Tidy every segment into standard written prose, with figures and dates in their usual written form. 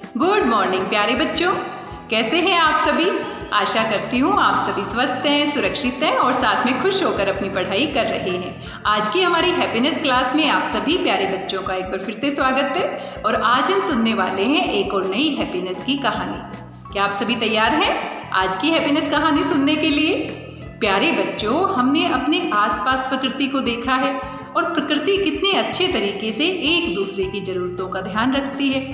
Good morning प्यारे बच्चों, कैसे हैं आप सभी। आशा करती हूँ आप सभी स्वस्थ हैं, सुरक्षित हैं और साथ में खुश होकर अपनी पढ़ाई कर रहे हैं। आज की हमारी हैप्पीनेस क्लास में आप सभी प्यारे बच्चों का एक बार फिर से स्वागत है और आज हम सुनने वाले हैं एक और नई हैप्पीनेस की कहानी। क्या आप सभी तैयार हैं आज की हैप्पीनेस कहानी सुनने के लिए? प्यारे बच्चों, हमने अपने आसपास प्रकृति को देखा है और प्रकृति कितने अच्छे तरीके से एक दूसरे की जरूरतों का ध्यान रखती है।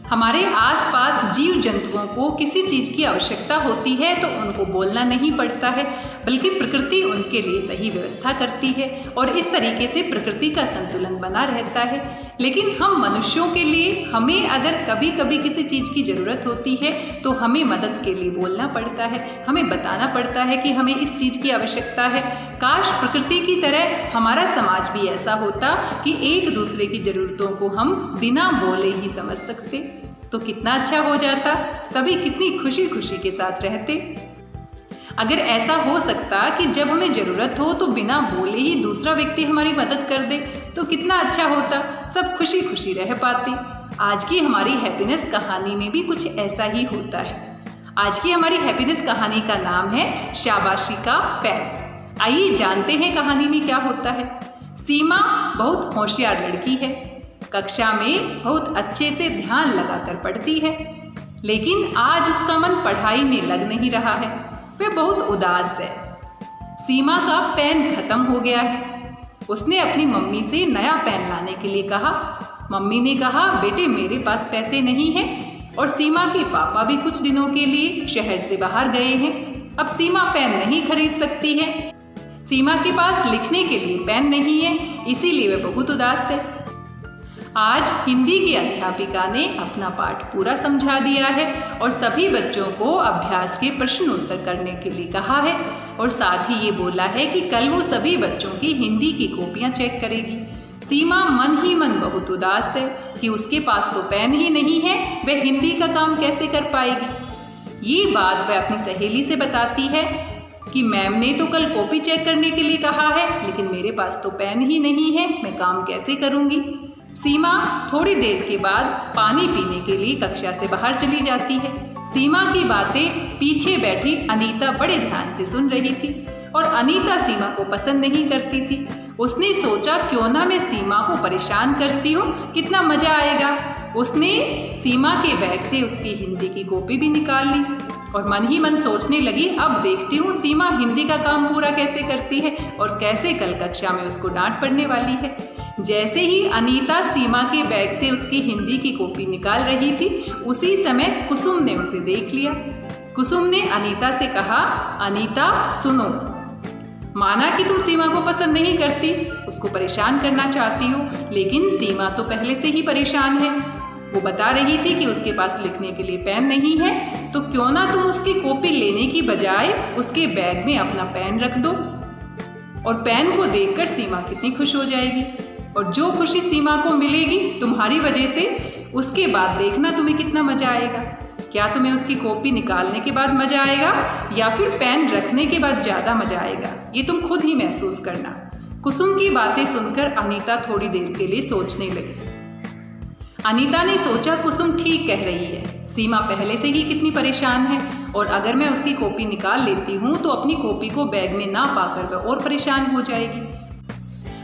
हमारे आसपास जीव जंतुओं को किसी चीज़ की आवश्यकता होती है तो उनको बोलना नहीं पड़ता है, बल्कि प्रकृति उनके लिए सही व्यवस्था करती है और इस तरीके से प्रकृति का संतुलन बना रहता है। लेकिन हम मनुष्यों के लिए हमें अगर कभी कभी किसी चीज़ की ज़रूरत होती है तो हमें मदद के लिए बोलना पड़ता है, हमें बताना पड़ता है कि हमें इस चीज़ की आवश्यकता है। काश प्रकृति की तरह हमारा समाज भी ऐसा होता कि एक दूसरे की ज़रूरतों को हम बिना बोले ही समझ सकते, तो कितना अच्छा हो जाता, सभी कितनी खुशी खुशी के साथ रहते। अगर ऐसा हो सकता कि जब हमें ज़रूरत हो तो बिना बोले ही दूसरा व्यक्ति हमारी मदद कर दे तो कितना अच्छा होता, सब खुशी खुशी रह पाते। आज की हमारी हैप्पीनेस कहानी में भी कुछ ऐसा ही होता है। आज की हमारी हैप्पीनेस कहानी का नाम है शाबाशी का पेन। आइए जानते हैं कहानी में क्या होता है। सीमा बहुत होशियार लड़की है, कक्षा में बहुत अच्छे से ध्यान लगाकर पढ़ती है, लेकिन आज उसका मन पढ़ाई में लग नहीं रहा है, वह बहुत उदास है। सीमा का पेन खत्म हो गया है। उसने अपनी मम्मी से नया पेन लाने के लिए कहा। मम्मी ने कहा, बेटे मेरे पास पैसे नहीं हैं और सीमा के पापा भी कुछ दिनों के लिए शहर से बाहर गए हैं। अब सीमा पेन नहीं खरीद सकती है। सीमा के पास लिखने के लिए पेन नहीं है, इसीलिए वह बहुत उदास है। आज हिंदी की अध्यापिका ने अपना पाठ पूरा समझा दिया है और सभी बच्चों को अभ्यास के प्रश्न उत्तर करने के लिए कहा है और साथ ही ये बोला है कि कल वो सभी बच्चों की हिंदी की कॉपियां चेक करेगी। सीमा मन ही मन बहुत उदास है कि उसके पास तो पेन ही नहीं है, वह हिंदी का काम कैसे कर पाएगी। ये बात वह अपनी सहेली से बताती है कि मैम ने तो कल कॉपी चेक करने के लिए कहा है, लेकिन मेरे पास तो पेन ही नहीं है, मैं काम कैसे करूँगी। सीमा थोड़ी देर के बाद पानी पीने के लिए कक्षा से बाहर चली जाती है। सीमा की बातें पीछे बैठी अनीता बड़े ध्यान से सुन रही थी और अनीता सीमा को पसंद नहीं करती थी। उसने सोचा क्यों ना मैं सीमा को परेशान करती हूँ, कितना मजा आएगा। उसने सीमा के बैग से उसकी हिंदी की कॉपी भी निकाल ली और मन ही मन सोचने लगी, अब देखती हूँ सीमा हिंदी का काम पूरा कैसे करती है और कैसे कल कक्षा में उसको डांट पड़ने वाली है। जैसे ही अनीता सीमा के बैग से उसकी हिंदी की कॉपी निकाल रही थी, उसी समय कुसुम ने उसे देख लिया। कुसुम ने अनीता से कहा, अनीता सुनो, माना कि तुम सीमा को पसंद नहीं करती, उसको परेशान करना चाहती हो, लेकिन सीमा तो पहले से ही परेशान है। वो बता रही थी कि उसके पास लिखने के लिए पेन नहीं है, तो क्यों ना तुम उसकी कॉपी लेने की बजाय उसके बैग में अपना पेन रख दो और पेन को देखकर सीमा कितनी खुश हो जाएगी। और जो खुशी सीमा को मिलेगी तुम्हारी वजह से, उसके बाद देखना तुम्हें कितना मजा आएगा। क्या तुम्हें उसकी कॉपी निकालने के बाद मजा आएगा या फिर पेन रखने के बाद ज़्यादा मजा आएगा, ये तुम खुद ही महसूस करना। कुसुम की बातें सुनकर अनीता थोड़ी देर के लिए सोचने लगी। अनीता ने सोचा कुसुम ठीक कह रही है, सीमा पहले से ही कितनी परेशान है और अगर मैं उसकी कॉपी निकाल लेती हूँ तो अपनी कॉपी को बैग में ना पाकर वह और परेशान हो जाएगी।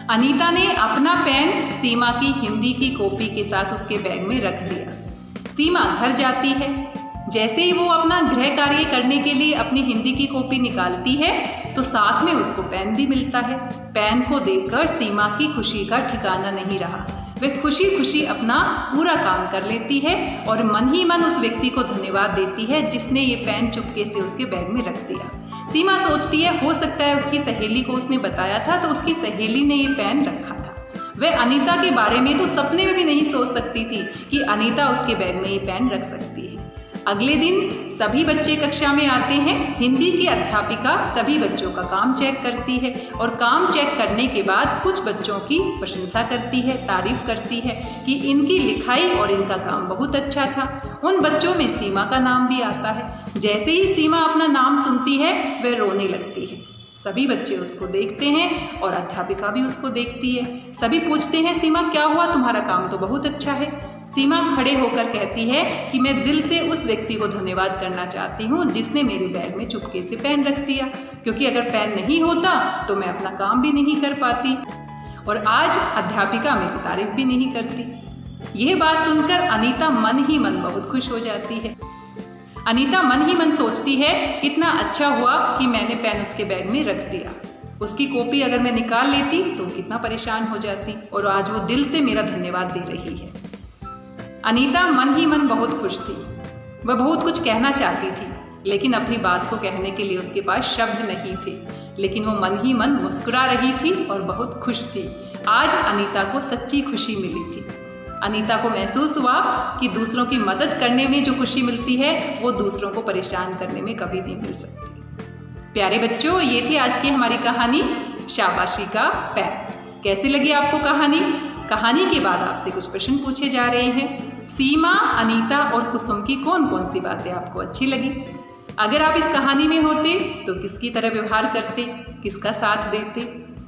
अनीता ने अपना पेन सीमा की हिंदी की कॉपी के साथ उसके बैग में रख दिया। सीमा घर जाती है। जैसे ही वो अपना गृह कार्य करने के लिए अपनी हिंदी की कॉपी निकालती है तो साथ में उसको पेन भी मिलता है। पेन को देखकर सीमा की खुशी का ठिकाना नहीं रहा। वह खुशी खुशी अपना पूरा काम कर लेती है और मन ही मन उस व्यक्ति को धन्यवाद देती है जिसने ये पेन चुपके से उसके बैग में रख दिया। सीमा सोचती है हो सकता है उसकी सहेली को उसने बताया था तो उसकी सहेली ने ये पेन रखा था। वह अनीता के बारे में तो सपने में भी नहीं सोच सकती थी कि अनीता उसके बैग में ये पेन रख सकती है। अगले दिन सभी बच्चे कक्षा में आते हैं। हिंदी की अध्यापिका सभी बच्चों का काम चेक करती है और काम चेक करने के बाद कुछ बच्चों की प्रशंसा करती है, तारीफ करती है कि इनकी लिखाई और इनका काम बहुत अच्छा था। उन बच्चों में सीमा का नाम भी आता है। जैसे ही सीमा अपना नाम सुनती है वह रोने लगती है। सभी बच्चे उसको देखते हैं और अध्यापिका भी उसको देखती है। सभी पूछते हैं, सीमा क्या हुआ, तुम्हारा काम तो बहुत अच्छा है। सीमा खड़े होकर कहती है कि मैं दिल से उस व्यक्ति को धन्यवाद करना चाहती हूँ जिसने मेरे बैग में चुपके से पेन रख दिया, क्योंकि अगर पेन नहीं होता तो मैं अपना काम भी नहीं कर पाती और आज अध्यापिका मेरी तारीफ भी नहीं करती। यह बात सुनकर अनीता मन ही मन बहुत खुश हो जाती है। अनीता मन ही मन सोचती है कितना अच्छा हुआ कि मैंने पेन उसके बैग में रख दिया। उसकी कॉपी अगर मैं निकाल लेती तो कितना परेशान हो जाती, और आज वो दिल से मेरा धन्यवाद दे रही है। अनीता मन ही मन बहुत खुश थी। वह बहुत कुछ कहना चाहती थी, लेकिन अपनी बात को कहने के लिए उसके पास शब्द नहीं थे। लेकिन वो मन ही मन मुस्कुरा रही थी और बहुत खुश थी। आज अनीता को सच्ची खुशी मिली थी। अनीता को महसूस हुआ कि दूसरों की मदद करने में जो खुशी मिलती है वो दूसरों को परेशान करने में कभी नहीं मिल सकती। प्यारे बच्चों, ये थी आज की हमारी कहानी शाबाशी का पेन। कैसी लगी आपको कहानी? कहानी के बाद आपसे कुछ प्रश्न पूछे जा रहे हैं। सीमा, अनीता और कुसुम की कौन कौन सी बातें आपको अच्छी लगी? अगर आप इस कहानी में होते तो किसकी तरह व्यवहार करते, किसका साथ देते?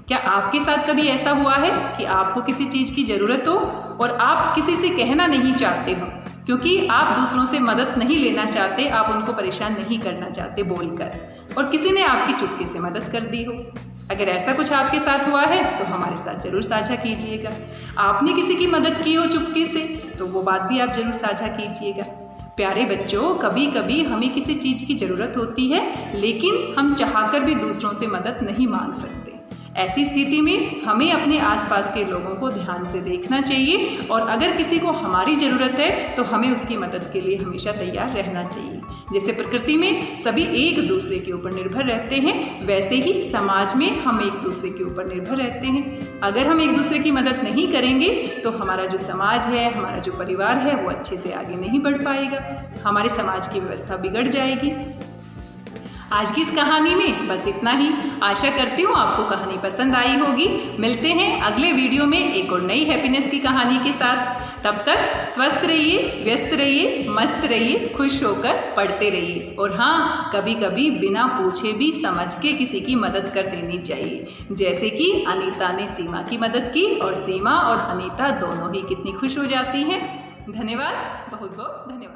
क्या आपके साथ कभी ऐसा हुआ है कि आपको किसी चीज़ की ज़रूरत हो और आप किसी से कहना नहीं चाहते हो, क्योंकि आप दूसरों से मदद नहीं लेना चाहते, आप उनको परेशान नहीं करना चाहते बोलकर, और किसी ने आपकी चुटकी से मदद कर दी हो? अगर ऐसा कुछ आपके साथ हुआ है तो हमारे साथ ज़रूर साझा कीजिएगा। आपने किसी की मदद की हो चुपके से तो वो बात भी आप ज़रूर साझा कीजिएगा। प्यारे बच्चों, कभी कभी हमें किसी चीज़ की ज़रूरत होती है, लेकिन हम चाहकर भी दूसरों से मदद नहीं मांग सकते। ऐसी स्थिति में हमें अपने आसपास के लोगों को ध्यान से देखना चाहिए, और अगर किसी को हमारी ज़रूरत है तो हमें उसकी मदद के लिए हमेशा तैयार रहना चाहिए। जैसे प्रकृति में सभी एक दूसरे के ऊपर निर्भर रहते हैं, वैसे ही समाज में हम एक दूसरे के ऊपर निर्भर रहते हैं। अगर हम एक दूसरे की मदद नहीं करेंगे तो हमारा जो समाज है, हमारा जो परिवार है, वो अच्छे से आगे नहीं बढ़ पाएगा। हमारे समाज की व्यवस्था बिगड़ जाएगी। आज की इस कहानी में बस इतना ही। आशा करती हूँ आपको कहानी पसंद आई होगी। मिलते हैं अगले वीडियो में एक और नई हैप्पीनेस की कहानी के साथ। तब तक स्वस्थ रहिए, व्यस्त रहिए, मस्त रहिए, खुश होकर पढ़ते रहिए। और हाँ, कभी कभी बिना पूछे भी समझ के किसी की मदद कर देनी चाहिए, जैसे कि अनीता ने सीमा की मदद की और सीमा और अनीता दोनों ही कितनी खुश हो जाती हैं। धन्यवाद, बहुत बहुत धन्यवाद।